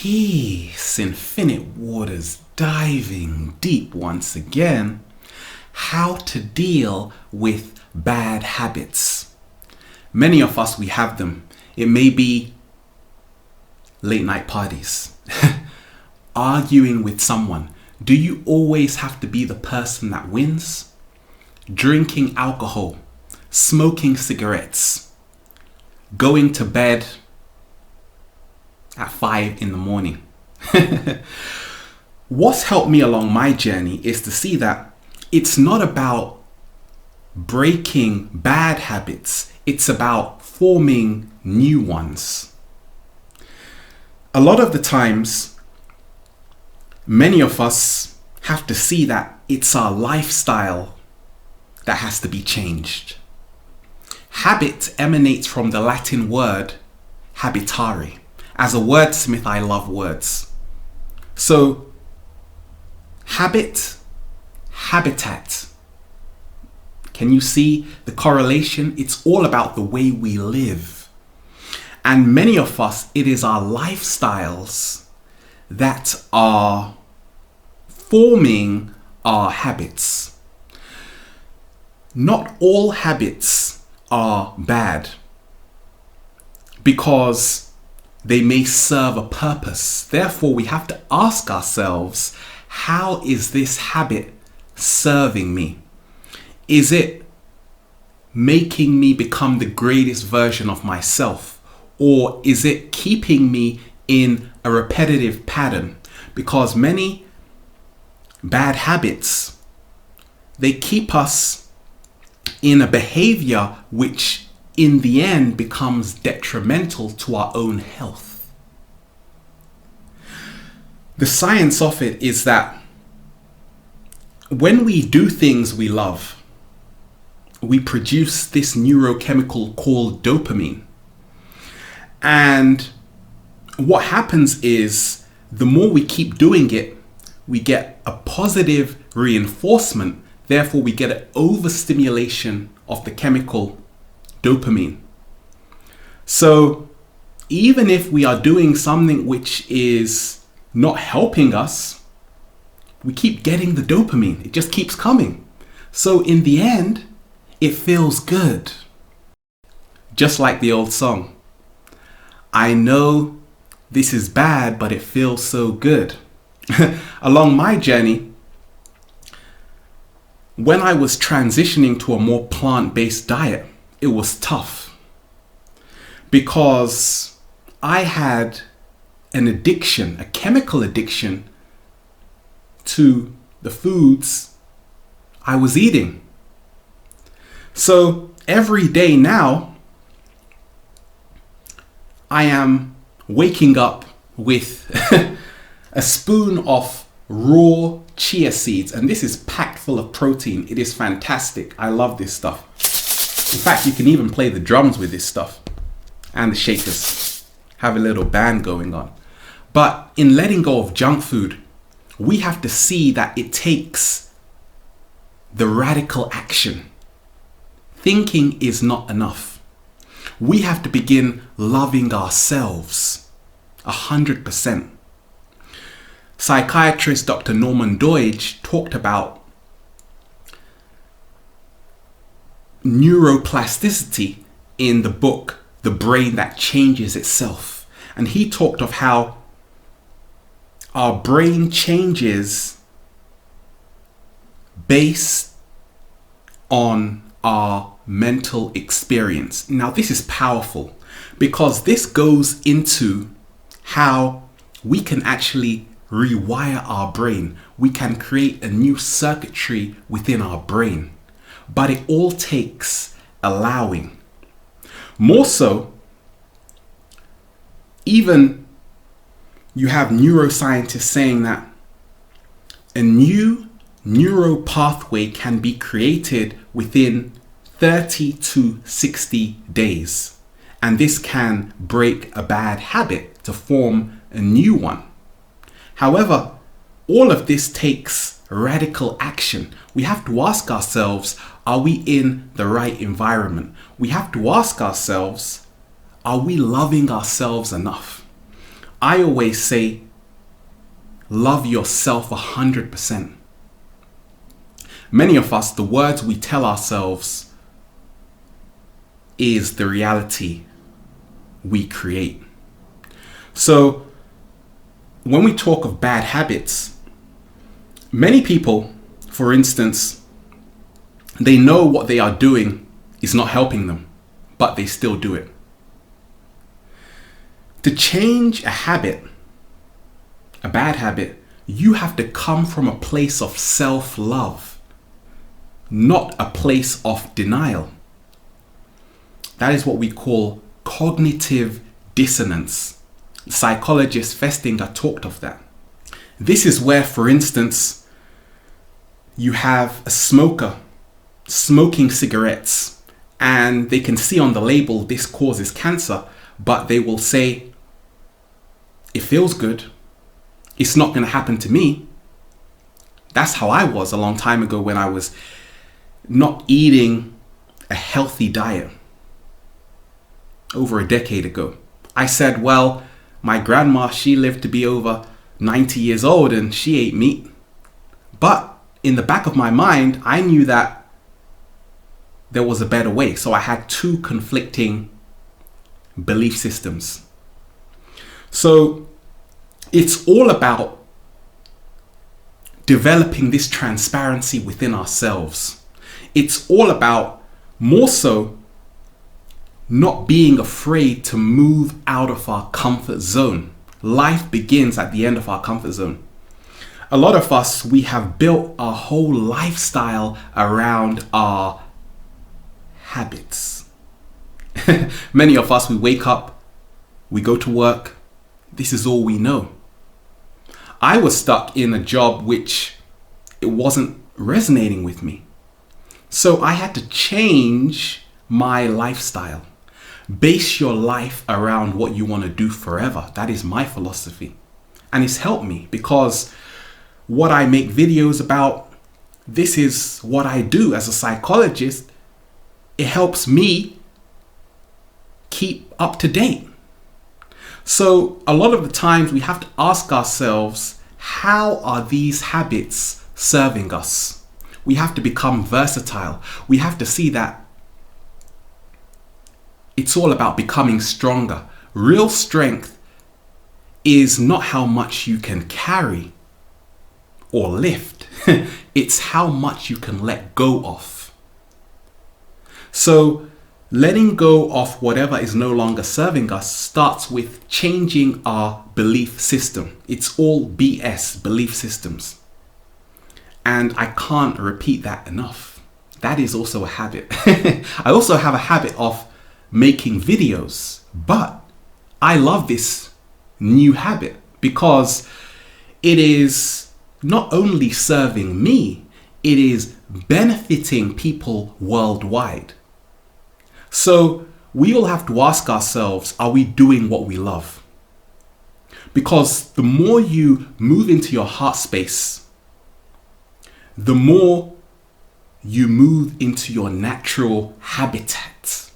Peace, infinite waters, diving deep once again. How to deal with bad habits. Many of us, we have them. It may be late night parties, arguing with someone. Do you always have to be the person that wins? Drinking alcohol, smoking cigarettes, going to bed at 5 in the morning. What's helped me along my journey is to see that it's not about breaking bad habits, it's about forming new ones. A lot of the times, many of us have to see that it's our lifestyle that has to be changed. Habit emanates from the Latin word habitare. As a wordsmith, I love words. So, habit, habitat. Can you see the correlation? It's all about the way we live. And many of us, it is our lifestyles that are forming our habits. Not all habits are bad because they may serve a purpose. Therefore, we have to ask ourselves, how is this habit serving me? Is it making me become the greatest version of myself? Or is it keeping me in a repetitive pattern? Because many bad habits, they keep us in a behavior which in the end becomes detrimental to our own health. The science of it is that when we do things we love, we produce this neurochemical called dopamine. And what happens is the more we keep doing it, we get a positive reinforcement. Therefore, we get an overstimulation of the chemical dopamine. So even if we are doing something which is not helping us, we keep getting the dopamine. It just keeps coming. So in the end, it feels good. Just like the old song. I know this is bad, but it feels so good. Along my journey, when I was transitioning to a more plant-based diet, it was tough because I had an addiction, a chemical addiction to the foods I was eating. So every day now, I am waking up with a spoon of raw chia seeds, and this is packed full of protein. It is fantastic. I love this stuff. In fact, you can even play the drums with this stuff and the shakers. Have a little band going on. But in letting go of junk food, we have to see that it takes the radical action. Thinking is not enough. We have to begin loving ourselves 100%. Psychiatrist Dr. Norman Doidge talked about neuroplasticity in the book, The Brain That Changes Itself. And he talked of how our brain changes based on our mental experience. Now, this is powerful because this goes into how we can actually rewire our brain. We can create a new circuitry within our brain. But it all takes allowing. More so, even you have neuroscientists saying that a new neural pathway can be created within 30 to 60 days. And this can break a bad habit to form a new one. However, all of this takes radical action. We have to ask ourselves, are we in the right environment? We have to ask ourselves, are we loving ourselves enough? I always say, love yourself 100%. Many of us, the words we tell ourselves is the reality we create. So when we talk of bad habits, many people, for instance, they know what they are doing is not helping them, but they still do it. To change a habit, a bad habit, you have to come from a place of self-love, not a place of denial. That is what we call cognitive dissonance. Psychologist Festinger talked of that. This is where, for instance, you have a smoker smoking cigarettes and they can see on the label this causes cancer, but they will say, it feels good, it's not going to happen to me. That's how I was a long time ago when I was not eating a healthy diet. Over a decade ago, I said, well, my grandma, she lived to be over 90 years old and she ate meat. But in the back of my mind, I knew that there was a better way. So I had two conflicting belief systems. So it's all about developing this transparency within ourselves. It's all about more so not being afraid to move out of our comfort zone. Life begins at the end of our comfort zone. A lot of us, we have built our whole lifestyle around our habits. Many of us, we wake up, we go to work. This is all we know. I was stuck in a job which it wasn't resonating with me. So I had to change my lifestyle. Base your life around what you want to do forever. That is my philosophy. And it's helped me because what I make videos about, this is what I do as a psychologist. It helps me keep up to date. So a lot of the times we have to ask ourselves, how are these habits serving us? We have to become versatile. We have to see that it's all about becoming stronger. Real strength is not how much you can carry or lift. It's how much you can let go of. So letting go of whatever is no longer serving us starts with changing our belief system. It's all BS, belief systems. And I can't repeat that enough. That is also a habit. I also have a habit of making videos, but I love this new habit because it is not only serving me, it is benefiting people worldwide. So we all have to ask ourselves, are we doing what we love? Because the more you move into your heart space, the more you move into your natural habitat,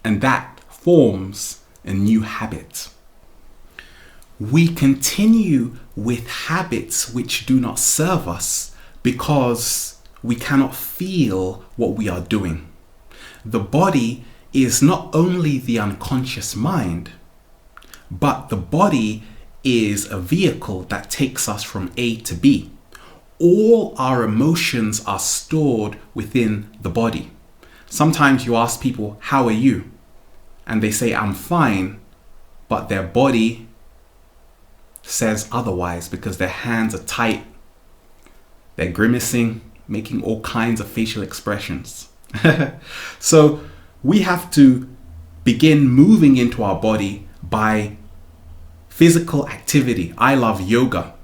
and that forms a new habit. We continue with habits which do not serve us because we cannot feel what we are doing. The body is not only the unconscious mind, but the body is a vehicle that takes us from A to B. All our emotions are stored within the body. Sometimes you ask people, how are you? And they say, I'm fine, but their body says otherwise because their hands are tight, they're grimacing, making all kinds of facial expressions. So we have to begin moving into our body by physical activity. I love yoga.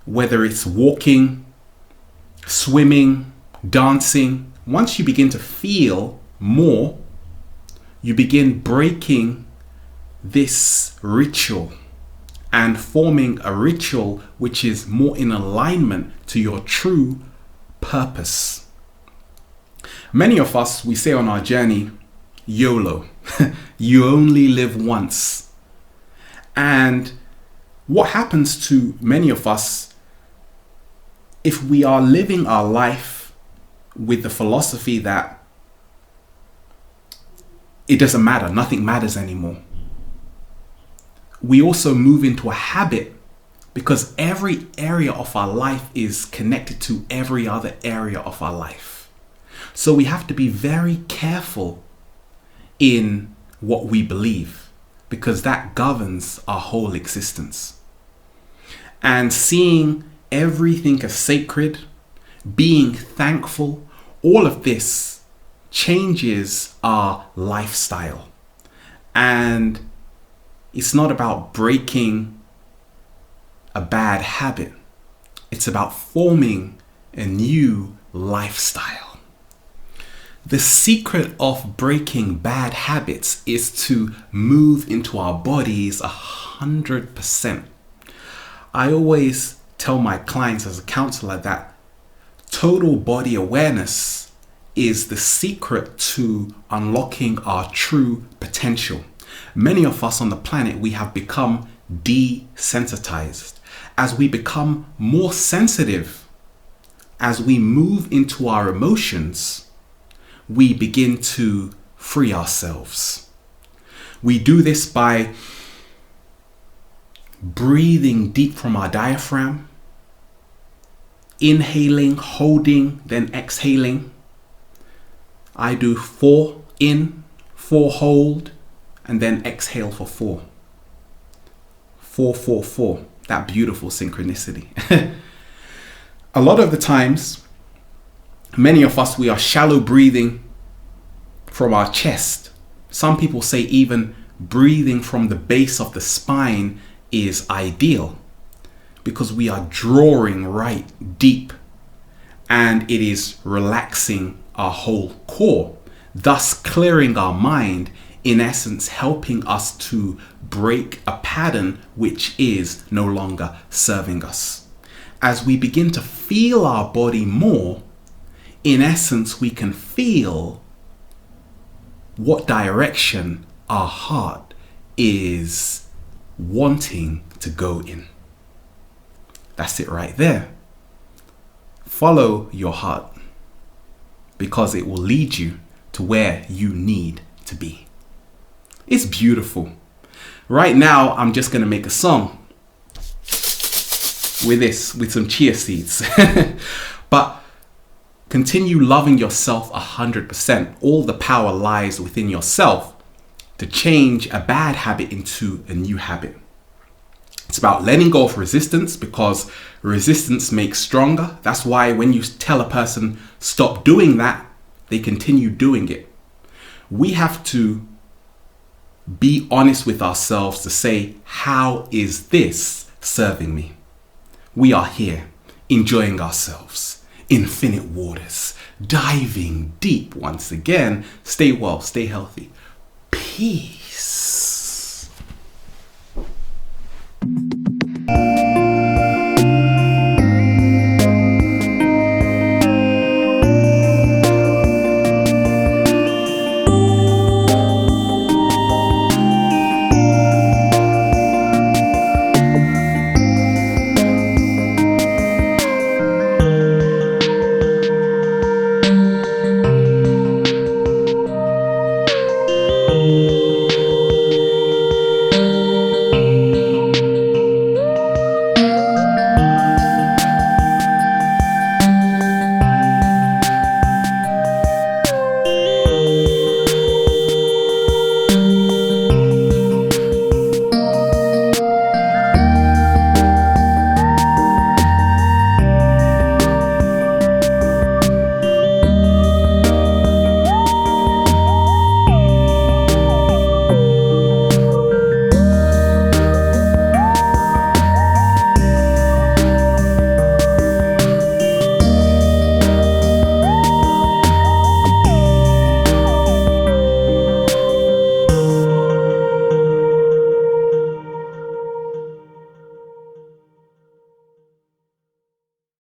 Whether it's walking, swimming, dancing, once you begin to feel more, you begin breaking this ritual and forming a ritual which is more in alignment to your true purpose. Many of us, we say on our journey, YOLO, you only live once. And what happens to many of us if we are living our life with the philosophy that it doesn't matter, nothing matters anymore? We also move into a habit, because every area of our life is connected to every other area of our life. So we have to be very careful in what we believe, because that governs our whole existence. And seeing everything as sacred, being thankful, all of this changes our lifestyle. And it's not about breaking a bad habit. It's about forming a new lifestyle. The secret of breaking bad habits is to move into our bodies 100%. I always tell my clients as a counselor that total body awareness is the secret to unlocking our true potential. Many of us on the planet, we have become desensitized. As we become more sensitive, as we move into our emotions, we begin to free ourselves. We do this by breathing deep from our diaphragm, inhaling, holding, then exhaling. I do 4 in, 4 hold, and then exhale for 4. 4, 4, 4. That beautiful synchronicity. A lot of the times, many of us, we are shallow breathing from our chest. Some people say even breathing from the base of the spine is ideal, because we are drawing right deep and it is relaxing our whole core, thus clearing our mind, in essence helping us to break a pattern which is no longer serving us. As we begin to feel our body more, in essence we can feel what direction our heart is wanting to go in. That's it right there. Follow your heart, because it will lead you to where you need to be. It's beautiful. Right now, I'm just going to make a song with some chia seeds. But continue loving yourself 100%. All the power lies within yourself to change a bad habit into a new habit. It's about letting go of resistance, because resistance makes stronger. That's why when you tell a person stop doing that, they continue doing it. We have to be honest with ourselves to say, how is this serving me? We are here enjoying ourselves, infinite waters, diving deep once again. Stay well, stay healthy. Peace.